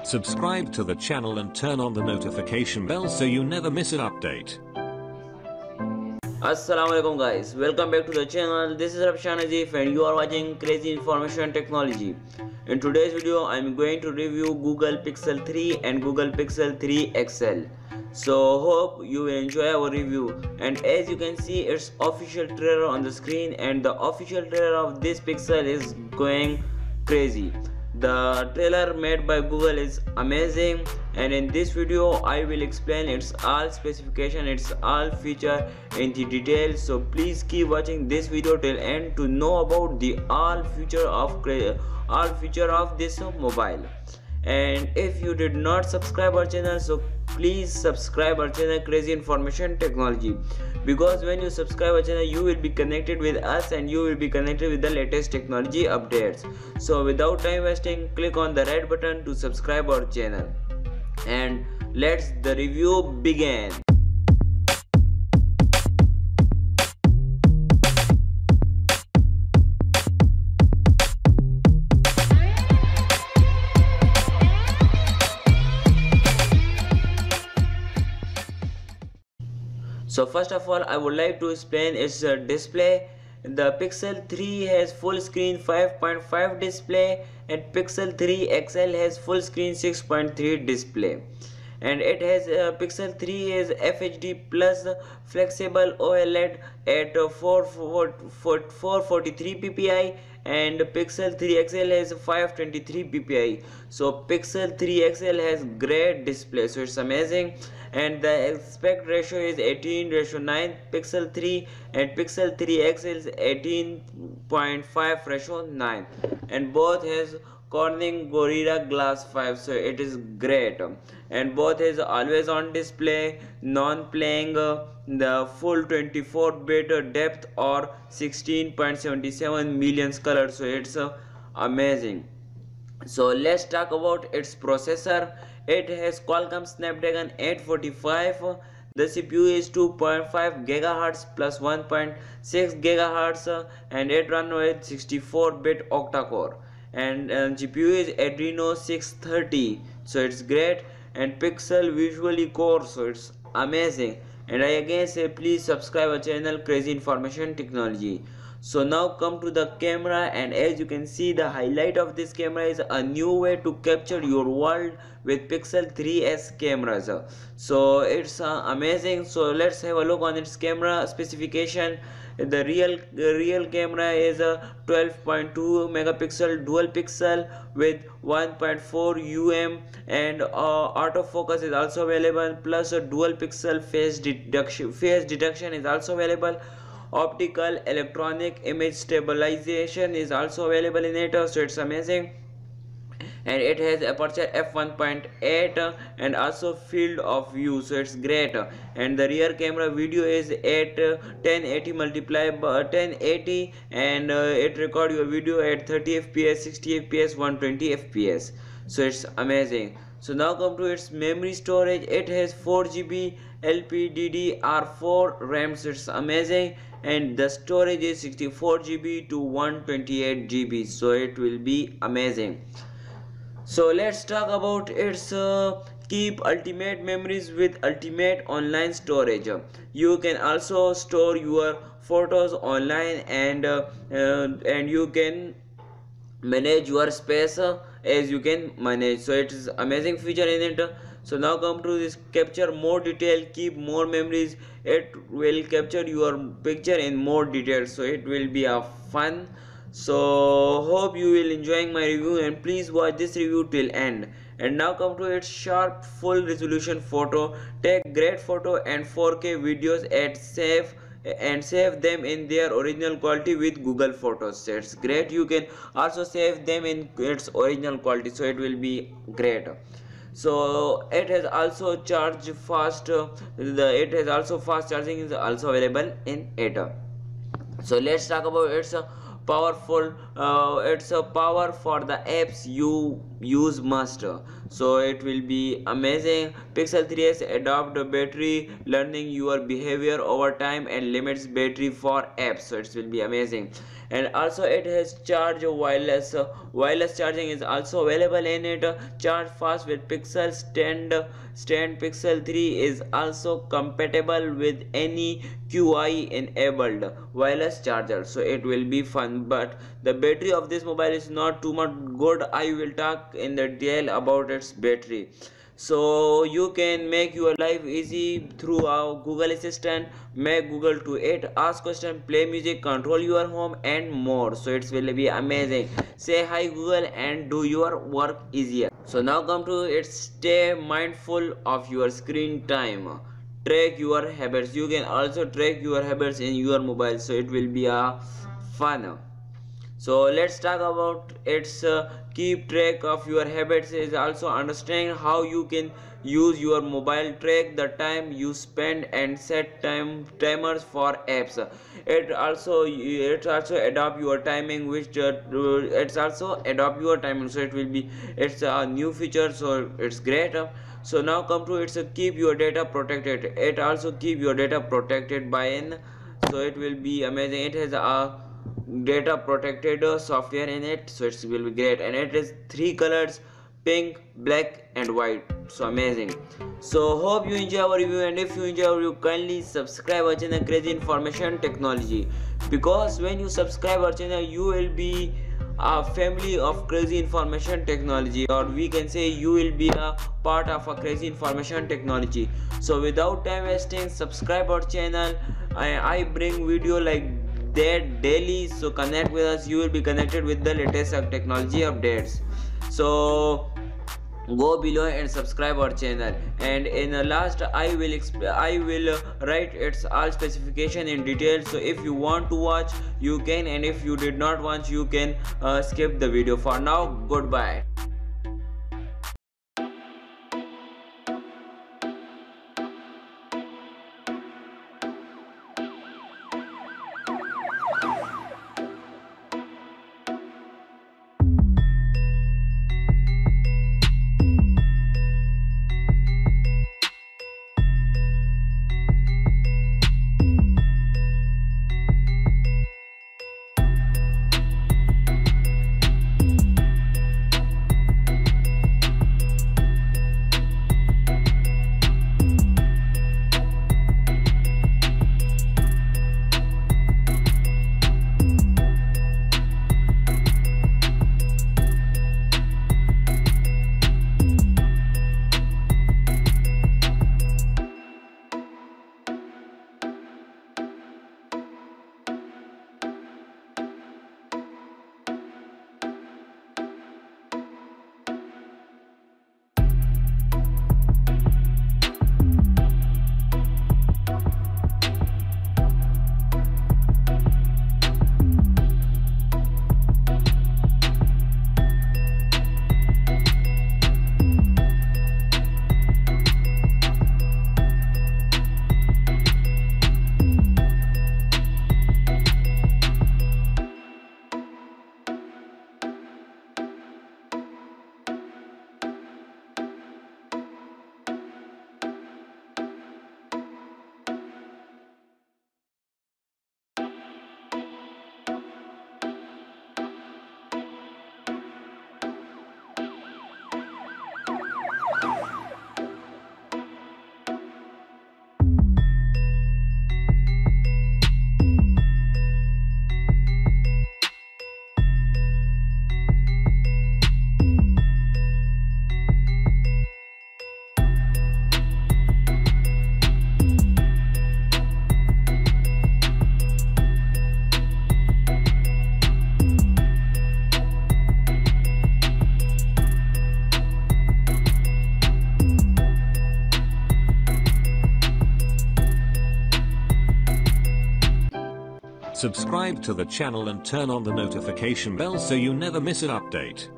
Subscribe to the channel and turn on the notification bell so you never miss an update. Assalamualaikum guys, welcome back to the channel. This is Gaurav and you are watching Crazy Information Technology. In today's video I am going to review Google Pixel 3 and Google Pixel 3 XL. So hope you will enjoy our review, and as you can see it's official trailer on the screen, and the official trailer of this Pixel is going crazy. The trailer made by Google is amazing, and in this video I will explain its all specification, its all feature in the detail. So please keep watching this video till end to know about the all feature of this mobile. And if you did not subscribe our channel, so please subscribe our channel Crazy Information Technology, because when you subscribe our channel you will be connected with us and you will be connected with the latest technology updates. So without time wasting, click on the red button to subscribe our channel, and let's the review begin. So first of all I would like to explain its display. The Pixel 3 has full screen 5.5 display and Pixel 3 XL has full screen 6.3 display, and it has Pixel 3 is FHD plus flexible OLED at 443 ppi, and Pixel 3 XL has 523 ppi. So Pixel 3 XL has great display, so it's amazing, and the aspect ratio is 18:9 Pixel 3, and Pixel 3 XL is 18.5:9, and both has Corning Gorilla Glass 5, so it is great, and both is always on display, non-playing, the full 24-bit depth or 16.77 million colors, so it's amazing. So let's talk about its processor. It has Qualcomm Snapdragon 845. The CPU is 2.5 GHz plus 1.6 GHz, and it runs with 64-bit octa-core, and GPU is Adreno 630, so it's great, and Pixel visually core, so it's amazing. And I again say please subscribe our channel Crazy Information Technology. So now come to the camera, and as you can see the highlight of this camera is a new way to capture your world with Pixel 3s cameras. So it's amazing. So let's have a look on its camera specification. The real camera is a 12.2 megapixel dual pixel with 1.4 and autofocus is also available, plus a dual pixel face detection is also available. Optical electronic image stabilization is also available in it, so it's amazing. And it has aperture f1.8 and also field of view, so it's great. And the rear camera video is at 1080 multiplied by 1080, and it record your video at 30 fps, 60 fps, 120 fps, so it's amazing. So now come to its memory storage. It has 4GB LPDDR4 RAM, so it's amazing, and the storage is 64GB to 128GB, so it will be amazing. So let's talk about its keep ultimate memories with ultimate online storage. You can also store your photos online, and you can manage your space as you can manage, so it is amazing feature in it. So now come to this capture more detail, keep more memories. It will capture your picture in more detail, so it will be a fun. So hope you will enjoying my review, and please watch this review till end. And now come to its sharp full resolution photo. Take great photo and 4K videos at save them in their original quality with Google Photos. It's great. You can also save them in its original quality, so it will be great. So it has also charge fast. It has also fast charging is also available in it. So let's talk about its powerful it's a power for the apps you use must. So it will be amazing. Pixel 3s adopt battery learning your behavior over time and limits battery for apps, so it will be amazing. and also it has charge wireless charging is also available in it. Charge fast with Pixel stand Pixel 3 is also compatible with any QI enabled wireless charger, so it will be fun. But the battery of this mobile is not too much good. I will talk in the detail about its battery. So you can make your life easy through our Google Assistant. Make Google to it, ask question, play music, control your home and more. So it will be amazing. Say hi Google and do your work easier. So now come to it, stay mindful of your screen time. Track your habits. You can also track your habits in your mobile, so it will be a fun. So let's talk about its keep track of your habits is also understand how you can use your mobile, track the time you spend and set timers for apps. It also adopt your timing, which it's also adopt your timing, so it will be, it's a new feature, so it's great. So now come to its keep your data protected. It also keep your data protected by an, so it will be amazing. It has a data protected software in it, so it will be great, and it is 3 colors, pink, black and white, so amazing. So hope you enjoy our review, and if you enjoy our review, kindly subscribe our channel Crazy Information Technology, because when you subscribe our channel you will be a family of Crazy Information Technology, or we can say you will be a part of a Crazy Information Technology. So without time wasting, subscribe our channel. I bring video like that daily, so connect with us. You will be connected with the latest technology updates. So go below and subscribe our channel, and in the last I will write its all specification in detail, so if you want to watch you can, and if you did not want you can skip the video. For now, goodbye. Subscribe to the channel and turn on the notification bell so you never miss an update.